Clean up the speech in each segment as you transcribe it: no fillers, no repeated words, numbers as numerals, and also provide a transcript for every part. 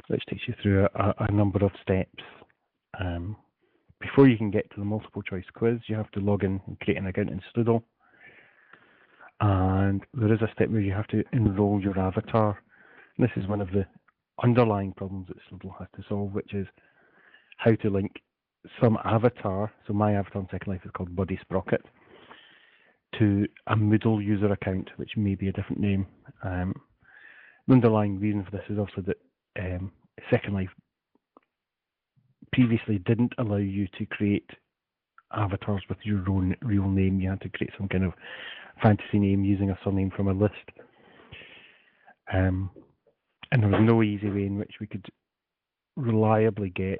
which takes you through a number of steps. Before you can get to the multiple choice quiz, you have to log in and create an account in SLOODLE. And there is a step where you have to enroll your avatar. And this is one of the underlying problems that SLOODLE has to solve, which is how to link some avatar. So my avatar in Second Life is called Buddy Sprocket, to a Moodle user account, which may be a different name. The underlying reason for this is also that Second Life previously didn't allow you to create avatars with your own real name. You had to create some kind of fantasy name using a surname from a list. And there was no easy way in which we could reliably get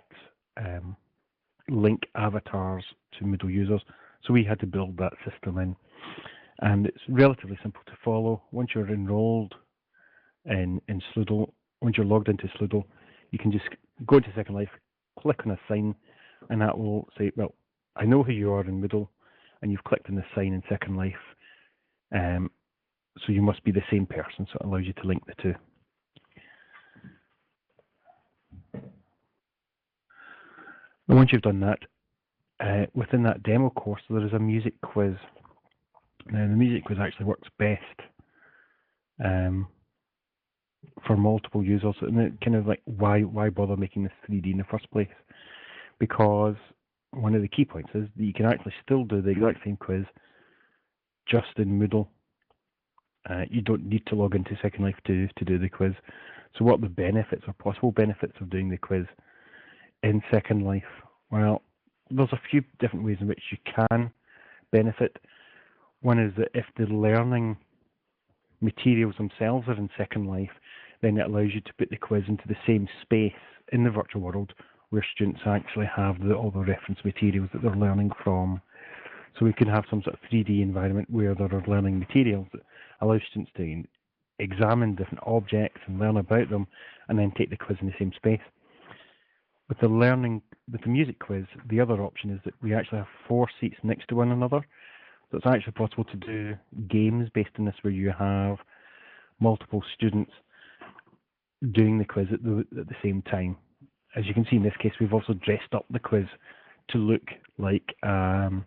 link avatars to Moodle users. So we had to build that system in. And it's relatively simple to follow. Once you're enrolled in SLOODLE, once you're logged into SLOODLE, you can just go into Second Life, click on a sign, and that will say, well, I know who you are in Moodle, and you've clicked on the sign in Second Life, so you must be the same person, so it allows you to link the two. And once you've done that, within that demo course, there is a music quiz. Now, the music quiz actually works best for multiple users, and it kind of like, why bother making this 3D in the first place? Because one of the key points is that you can actually still do the exact same quiz just in Moodle. You don't need to log into Second Life to do the quiz. So what are the benefits or possible benefits of doing the quiz in Second Life? Well, there's a few different ways in which you can benefit. One is that if the learning materials themselves are in Second Life, then it allows you to put the quiz into the same space in the virtual world where students actually have all the reference materials that they're learning from. So we can have some sort of 3D environment where there are learning materials that allow students to examine different objects and learn about them, and then take the quiz in the same space. With the music quiz, the other option is that we actually have 4 seats next to one another. So it's actually possible to do games based on this, where you have multiple students doing the quiz at the same time. As you can see in this case, we've also dressed up the quiz to look like some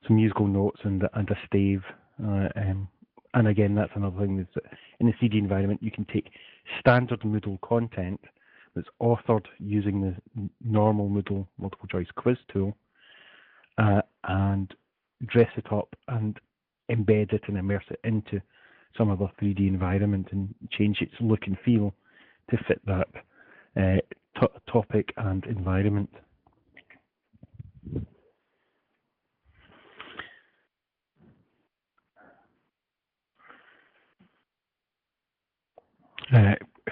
musical notes and a stave. And again, that's another thing, is that in the 3D environment, you can take standard Moodle content that's authored using the normal Moodle multiple choice quiz tool and dress it up and embed it and immerse it into some other 3D environment and change its look and feel to fit that topic and environment.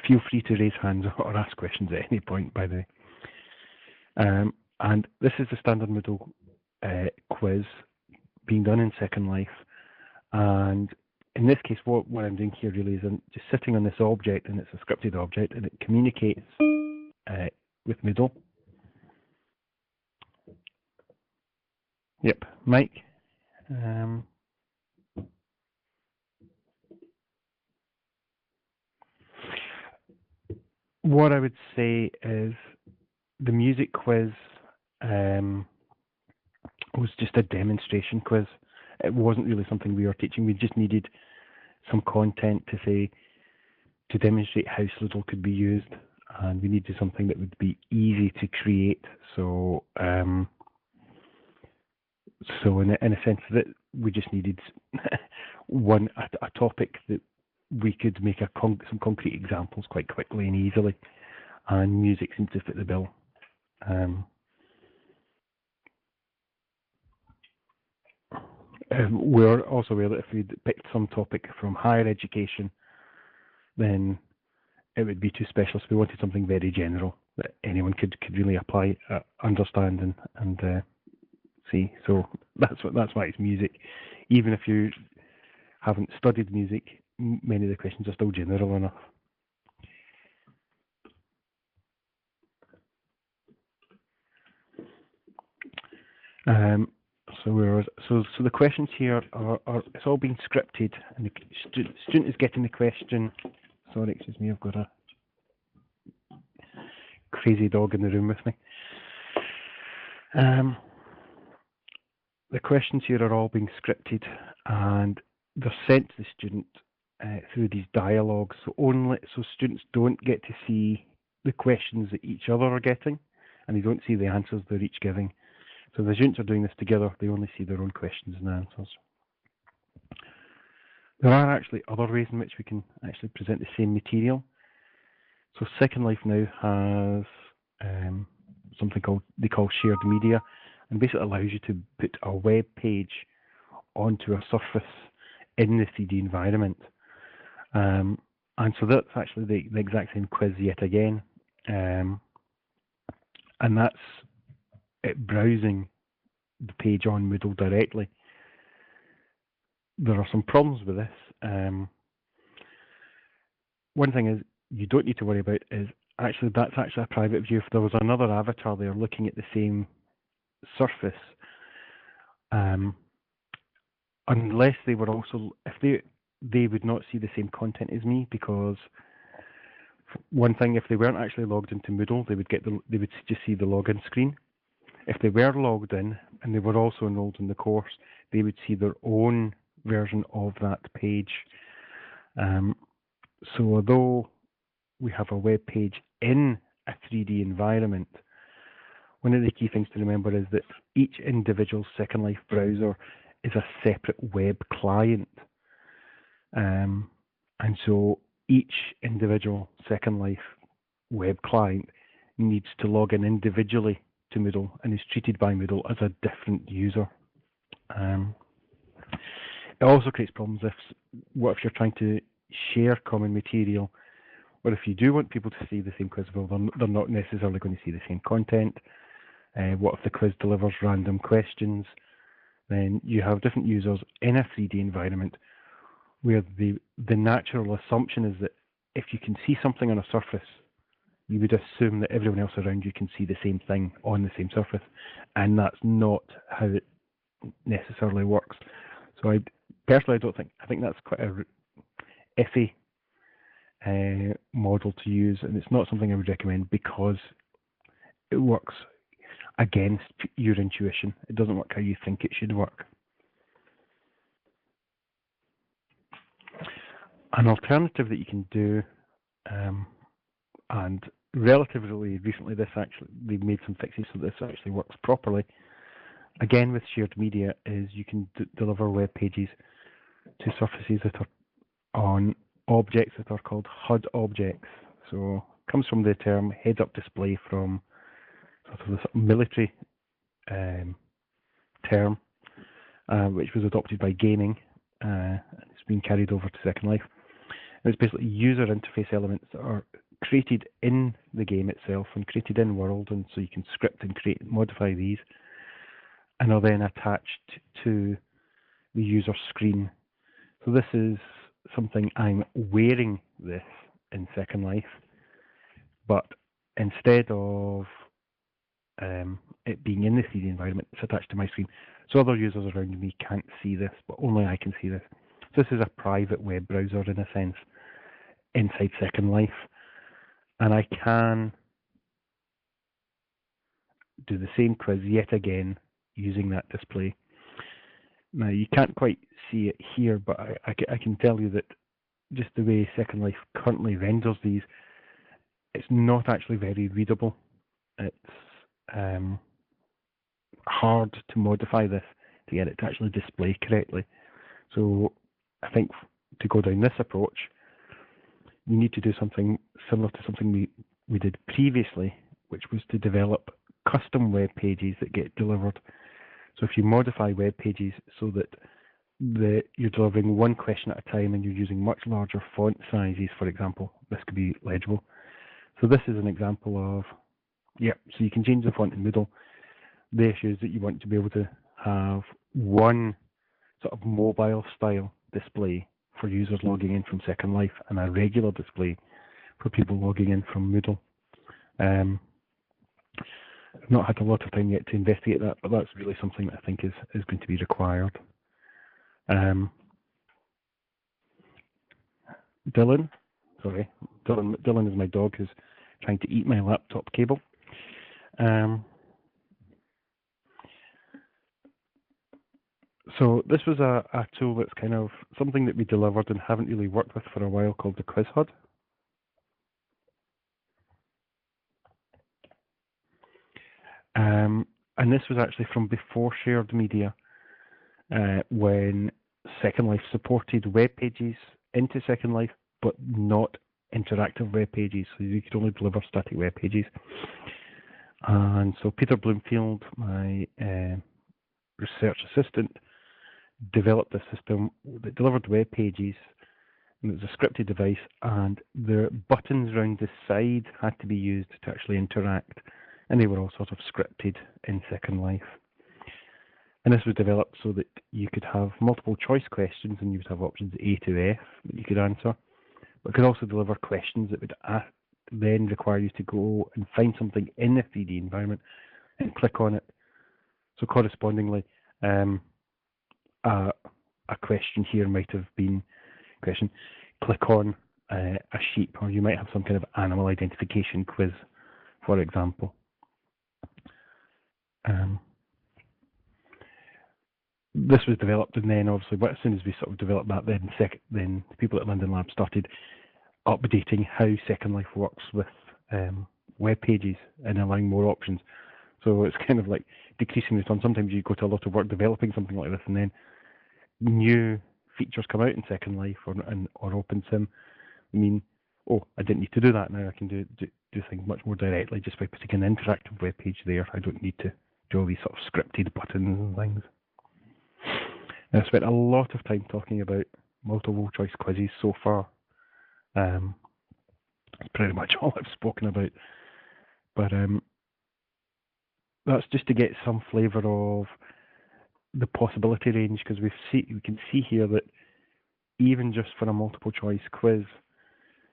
Feel free to raise hands or ask questions at any point, by the way. And this is the standard Moodle quiz being done in Second Life. And in this case, what I'm doing here really is I'm just sitting on this object, and it's a scripted object, and it communicates with Moodle. Yep, Mike. What I would say is the music quiz was just a demonstration quiz. It wasn't really something we were teaching. We just needed some content to demonstrate how SLOODLE could be used, and we needed something that would be easy to create. So, in a sense that we just needed a topic that we could make some concrete examples quite quickly and easily, and music seemed to fit the bill. We're also aware that if we'd picked some topic from higher education, then it would be too specialist. We wanted something very general that anyone could really apply, understand, and see. So that's why it's music. Even if you haven't studied music, many of the questions are still general enough. So the questions here are it's all being scripted, and the student is getting the question. Sorry, excuse me, I've got a crazy dog in the room with me. The questions here are all being scripted, and they're sent to the student through these dialogues. So students don't get to see the questions that each other are getting, and they don't see the answers they're each giving. So the students are doing this together. They only see their own questions and answers. There are actually other ways in which we can actually present the same material. So Second Life now has something they call shared media, and basically allows you to put a web page onto a surface in the 3D environment. And so that's actually the exact same quiz yet again. And that's it browsing the page on Moodle directly. There are some problems with this. One thing is you don't need to worry about is that's actually a private view. If there was another avatar there looking at the same surface, unless they were also, if they would not see the same content as me, because one thing, if they weren't actually logged into Moodle, they would just see the login screen. If they were logged in and they were also enrolled in the course, they would see their own version of that page. So although we have a web page in a 3D environment, one of the key things to remember is that each individual Second Life browser is a separate web client. And so each individual Second Life web client needs to log in individually to Moodle and is treated by Moodle as a different user. It also creates problems if you're trying to share common material, or if you do want people to see the same quiz, well, they're not necessarily going to see the same content. What if the quiz delivers random questions? Then you have different users in a 3D environment where the natural assumption is that if you can see something on a surface, you would assume that everyone else around you can see the same thing on the same surface, and that's not how it necessarily works. So I think that's quite a iffy model to use, and it's not something I would recommend because it works against your intuition. It doesn't work how you think it should work. An alternative that you can do, and relatively recently they've made some fixes so this actually works properly, again with shared media, is you can deliver web pages to surfaces that are on objects that are called HUD objects. So it comes from the term heads-up display from sort of the military term, which was adopted by gaming. It's been carried over to Second Life. And it's basically user interface elements that are created in the game itself and created in world, and so you can script and create and modify these, and are then attached to the user screen. So this is something I'm wearing this in Second Life, but instead of it being in the 3D environment, it's attached to my screen. So other users around me can't see this, but only I can see this. So this is a private web browser in a sense inside Second Life, and I can do the same quiz yet again using that display. Now you can't quite see it here, but I can tell you that just the way Second Life currently renders these, it's not actually very readable. It's hard to modify this to get it to actually display correctly. So I think to go down this approach, you need to do something similar to something we did previously, which was to develop custom web pages that get delivered. So if you modify web pages so that you're delivering one question at a time and you're using much larger font sizes, for example, this could be legible. So this is an example of, so you can change the font in Moodle. The issue is that you want to be able to have one sort of mobile style display for users logging in from Second Life and a regular display for people logging in from Moodle. I've not had a lot of time yet to investigate that, but that's really something that I think is going to be required. Dylan is my dog who's trying to eat my laptop cable. So this was a tool that's kind of something that we delivered and haven't really worked with for a while, called the Quiz HUD. And this was actually from before shared media, when Second Life supported web pages into Second Life, but not interactive web pages. So you could only deliver static web pages. And so Peter Bloomfield, my research assistant, developed a system that delivered web pages, and it was a scripted device, and the buttons around the side had to be used to actually interact, and they were all sort of scripted in Second Life. And this was developed so that you could have multiple choice questions, and you would have options A to F that you could answer, but it could also deliver questions that would then require you to go and find something in the 3D environment and click on it. So correspondingly, a question here might have been question, click on a sheep, or you might have some kind of animal identification quiz, for example. This was developed, and then obviously, as soon as we sort of developed that, then the people at London Lab started updating how Second Life works with web pages and allowing more options. So it's kind of like decreasing the time. Sometimes you go to a lot of work developing something like this, and then new features come out in Second Life or OpenSim. I mean, oh, I didn't need to do that. Now I can do things much more directly just by putting an interactive web page there. I don't need to do all these sort of scripted buttons and things. And I spent a lot of time talking about multiple choice quizzes so far. That's pretty much all I've spoken about. But that's just to get some flavour of the possibility range, because we can see here that even just for a multiple choice quiz,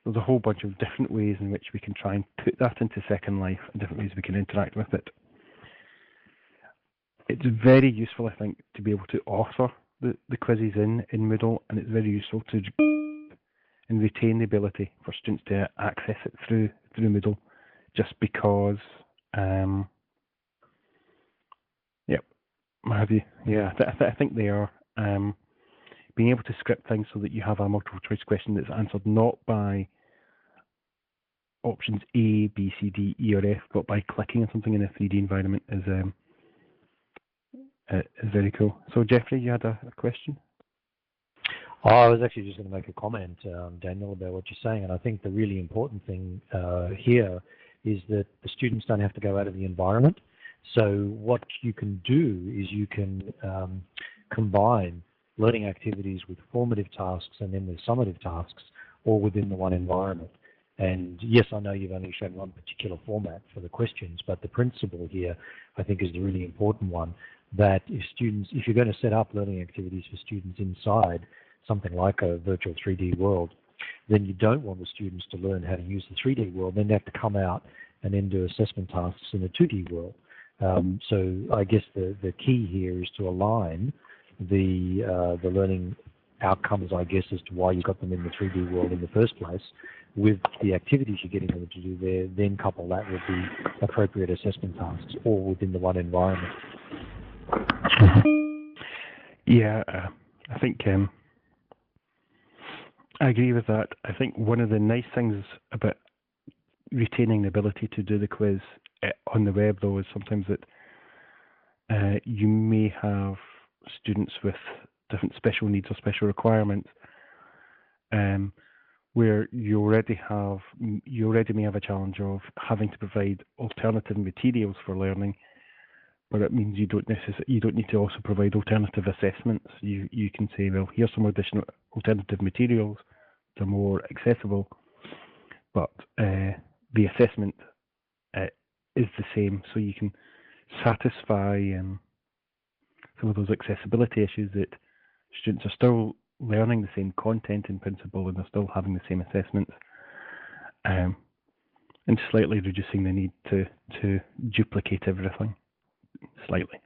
there's a whole bunch of different ways in which we can try and put that into Second Life, and different ways we can interact with it. It's very useful, I think, to be able to author the quizzes in Moodle, and it's very useful to and retain the ability for students to access it through Moodle, just because I think they are being able to script things so that you have a multiple choice question that's answered not by options A, B, C, D, E, or F, but by clicking on something in a 3D environment is very cool. So Jeffrey, you had a question? Oh, I was actually just going to make a comment, Daniel, about what you're saying, and I think the really important thing here is that the students don't have to go out of the environment. So what you can do is you can combine learning activities with formative tasks and then with summative tasks, all within the one environment. And yes, I know you've only shown one particular format for the questions, but the principle here, I think, is the really important one, that if you're going to set up learning activities for students inside something like a virtual 3D world, then you don't want the students to learn how to use the 3D world, then they have to come out and then do assessment tasks in the 2D world. So I guess the key here is to align the learning outcomes, I guess, as to why you got them in the 3D world in the first place, with the activities you're getting them to do there, then couple that with the appropriate assessment tasks, all within the one environment. Yeah, I think I agree with that. I think one of the nice things about retaining the ability to do the quiz on the web, though, is sometimes that you may have students with different special needs or special requirements, where you already may have a challenge of having to provide alternative materials for learning, but it means you don't need to also provide alternative assessments. You can say, well, here's some additional alternative materials that are more accessible, but the assessment is the same, so you can satisfy some of those accessibility issues, that students are still learning the same content in principle and they're still having the same assessments, and slightly reducing the need to duplicate everything slightly.